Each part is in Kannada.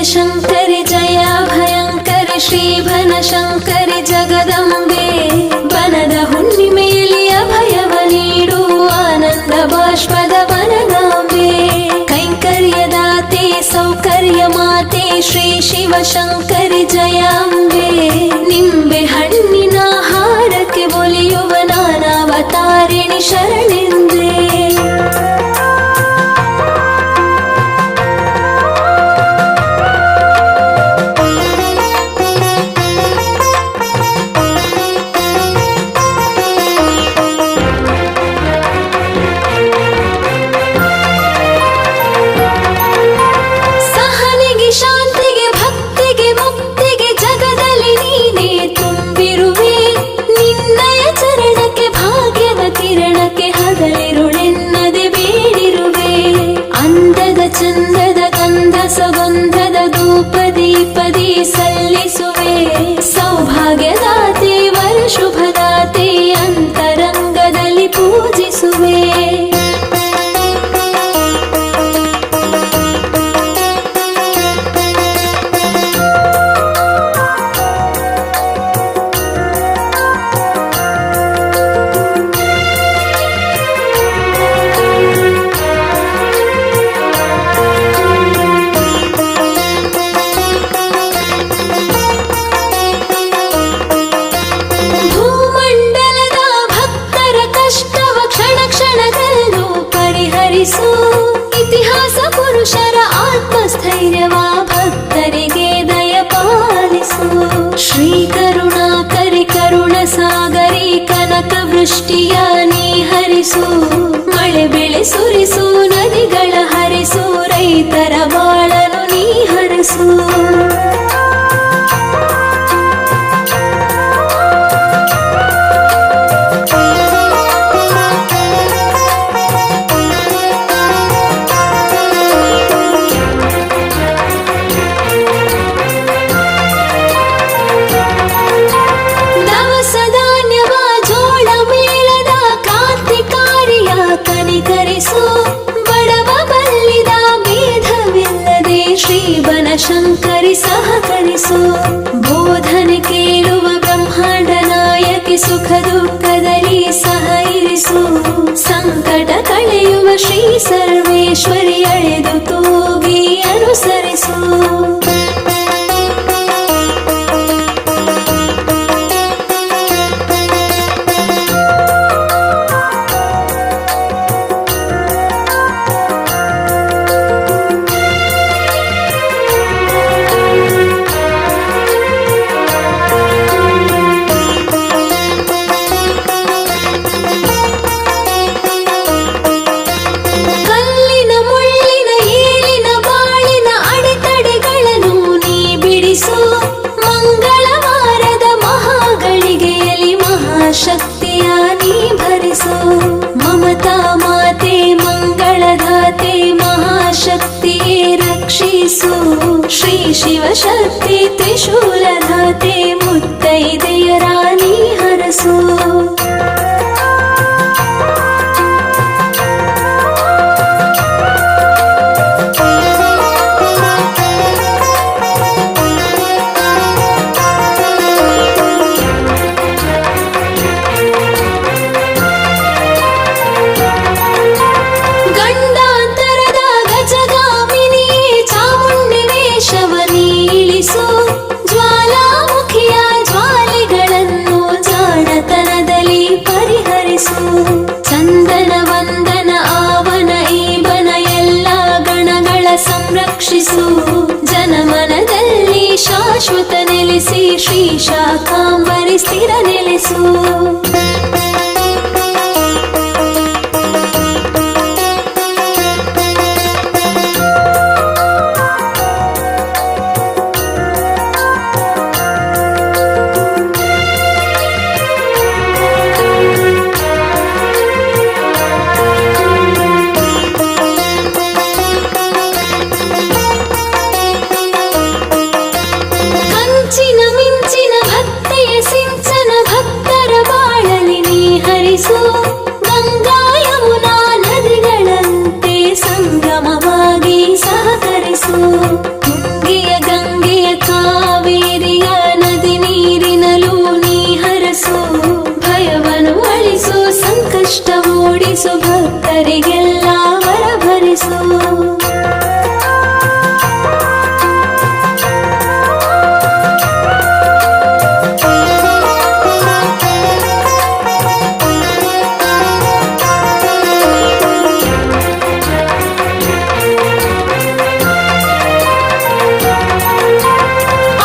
शङ्करि जय भयङ्करि श्रीभनशङ्करि जगदम्बे ಬನದ ಹುಣ್ಣಿಮೆಯಲ್ಲಿ ಅಭಯವ ನೀಡು ಆನಂದ ಬಾಷ್ಪದ ವನಗಾಂಬೆ ಕೈಂಕರ್ಯದಾತೆ ಸೌಕರ್ಯ ಮಾತೆ ಶ್ರೀ ಶಿವಶಂಕರಿ ಜಯಾಂಬೆ ನಿಂಬೆ ಹಣ್ಣಿನ ಹಾರಕ್ಕೆ ಒಲಿಯುವ ನಾನಾವತಾರಿಣಿ ಶರಣೆಂದೇ ಚಂದದ ಗಂಧ ಸುಗಂಧದ ಧೂಪ ದೀಪದಿ ಸಲ್ಲಿಸುವೆ ಸೌಭಾಗ್ಯದಾತೆ ವರ ಶುಭದಾತೆ ಅಂತರಂಗದಲ್ಲಿ ಪೂಜಿಸುವೆ ಇತಿಹಾಸ ಪುರುಷರ ಆತ್ಮಸ್ಥೈರ್ಯವ ಭಕ್ತರಿಗೆ ದಯ ಪಾಲಿಸು ಶ್ರೀ ಕರುಣಾಕರಿ ಕರುಣ ಸಾಗರಿ ಕನಕ ವೃಷ್ಟಿಯ ನೀ ಹರಿಸು ಮಳೆ ಬೆಳೆ ಸುರಿಸು ನದಿಗಳ ಹರಿಸು ರೈತರ ಬಾಳನು ನೀ ಹರಸು ಶಂಕರಿ ಸಹಕರಿಸು ಬೋಧನೆ ಕೇಳುವ ಬ್ರಹ್ಮಾಂಡ ನಾಯಕಿ ಸುಖ ದುಃಖದಲ್ಲಿ ಸಹ ಇರಿಸು ಸಂಕಟ ಕಳೆಯುವ ಶ್ರೀ ಸರ್ವೇಶ್ವರಿ ಅಳೆದು ತೂಗಿ ಅನುಸರಿಸು ಶಕ್ತಿಯ ನೀ ಭರಿಸು ಮಮತಾ ಮಾತೆ ಮಂಗಳಧಾತೆ ಮಹಾಶಕ್ತಿಯೇ ರಕ್ಷಿಸು ಶ್ರೀ ಶಿವಶಕ್ತಿ ತ್ರಿಶೂಲಧಾತೆ ಮುತ್ತೈದೆಯರ ನೀ ಹರಸು ಚಂದನ ವಂದನ ಆವನ ಈವನ ಎಲ್ಲ ಗಣಗಳ ಸಂರಕ್ಷಿಸು ಜನಮನದಲ್ಲಿ ಶಾಶ್ವತ ನೆಲೆಸಿ ಶ್ರೀ ಶಾಕಾಂಬರಿ ಸ್ಥಿರ ನೆಲೆಸು ಮಿಂಚಿನ ಭಕ್ತೆಯ ಸಿಂಚನ ಭಕ್ತರ ಬಾಳ ಭಕ್ತರಿಗೆಲ್ಲ ವರಭರಿಸು.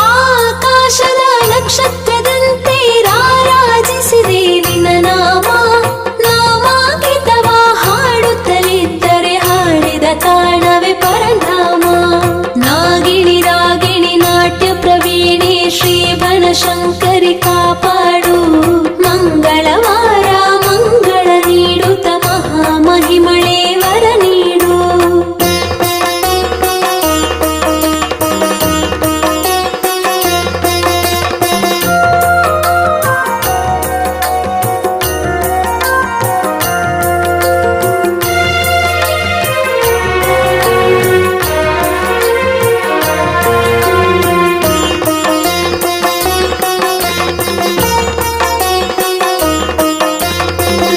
ಆಕಾಶದ ನಕ್ಷತ್ರದಂತೆ ರಾರಾಜಿಸಿದೆ ನಿನ್ನ ನಾಮ. ನಾಮಾಂಕಿತವ ಹಾಡುತ್ತಲಿದ್ದರೆ ಹಾಡಿದ ತಾಣವೇ ಪರಧಾಮ. ನಾಗಿಣಿ ರಾಗಿಣಿ ನಾಟ್ಯ ಪ್ರವೀಣೆ ಶ್ರೀ ಬನಶಂಕರಿ ಕಾಪಾಡು. ಮಂಗಳವಾರ ಮಂಗಳ ನೀಡುತ್ತ ಮಹಾಮಹಿಮಳೆ ವರ ನೀಡು.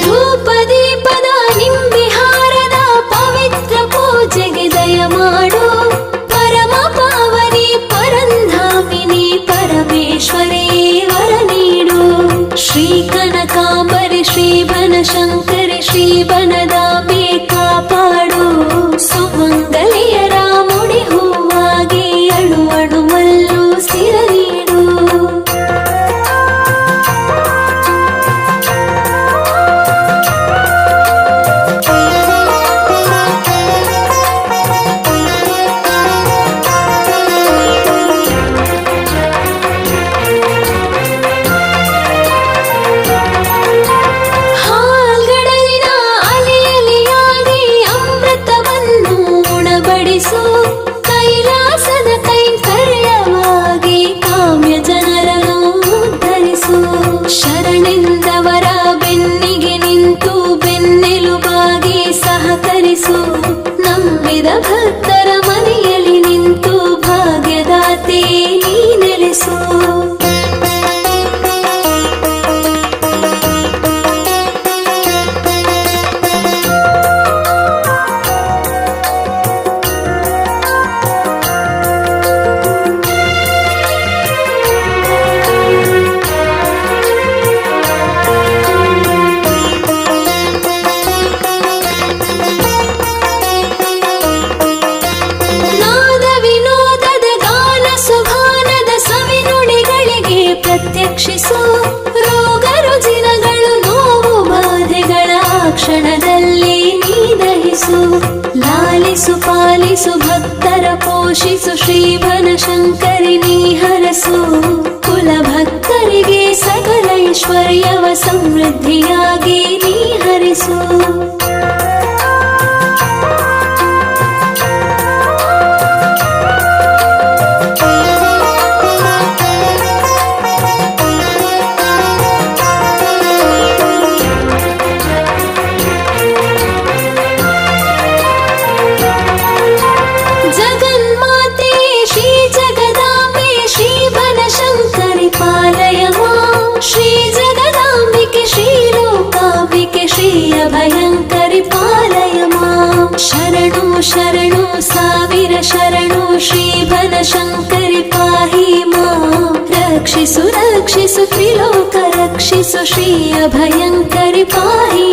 ಧೂಪದೀಪದ ನಿಂಬಿಹಾರದ ಪವಿತ್ರ ಪೂಜೆಗೆ ದಯ ಮಾಡು. ಪರಮ ಪಾವನಿ ಪರಂಧಾಮಿನಿ ಪರಮೇಶ್ವರಿ ವರ ನೀಡು. ಶ್ರೀ ಕನಕಾಂಬರಿ ಶ್ರೀ ಬನಶಂಕರಿ ಶ್ರೀ ಬನದಾಂಬೆ ಕಾಪಾಡು. ಸುಮಂಗಲಿಯರ ಮುಡಿ ಹೂವಾಗಿ ಅಣು ಅಣುವಲ್ಲೂ ಸ್ಥಿರ ನೀಡು. ಹಾಲ್ಗಡಲಿನ ಅಲೆಯಲೆಯಾಗಿ ಅಮೃತವನ್ನು ಉಣಬಡಿಸು. ಕೈಲಾಸದ ಕೈಂಕರ್ಯವಾಗಿ ಕಾಮ್ಯ ಜನರನ್ನು ಉದ್ಧರಿಸು. ಶರಣೆಂದವರ ಬೆನ್ನಿಗೆ ನಿಂತು ಬೆನ್ನೆಲುಬಾಗಿ ಸಹಕರಿಸು. ನಂಬಿದ ಭಕ್ತರ ಮನೆಯಲ್ಲಿ ನಿಂತು ಭಾಗ್ಯದಾತೆ ನೀ ನೆಲೆಸು. ನಾದ ವಿನೋದದ ಗಾನ ಸುಭಾನದ ಸವಿನುಡಿಗಳಿಗೆ ಪ್ರತ್ಯಕ್ಷಿಸು. ರೋಗ ರುಜಿನಗಳು ನೋವು ಬಾಧೆಗಳ ಕ್ಷಣದಲ್ಲಿ ನೀ ದಹಿಸು. ಲಾಲಿಸು ಪಾಲಿಸು ಭಕ್ತರ ಪೋಷಿಸು. ಶ್ರೀ ಬನಶಂಕರಿ ನೀ ಹರಸು. ಕುಲ ಭಕ್ತರಿಗೆ ಸಕಲ ಐಶ್ವರ್ಯವ ಸಮೃದ್ಧಿಯಾಗಿ ನೀ ಹರಿಸು. ಜಗನ್ಮಾತೆ ಶ್ರೀ ಜಗದಾಂಬೆ ಶ್ರೀ ಬನಶಂಕರಿ ಪಾಲಯ ಮಾಂ. ಶ್ರೀ ಜಗದಾಂಬಿಕೆ ಶ್ರೀ ಲೋಕಾಂಬಿಕೆ ಶ್ರೀ ಅಭಯಂಕರಿ ಪಾಲಯ ಮಾಂ. ಶರಣು ಶರಣು ಸಾವಿರ ಶರಣು ಶ್ರೀ ಬನಶಂಕರಿ ಪಾಹಿ ಮಾಂ. ರಕ್ಷಿಸು ರಕ್ಷಿಸು ತ್ರಿಲೋಕ ರಕ್ಷಿಸು ಶ್ರೀ ಅಭಯಂಕರಿ ಪಾಹಿ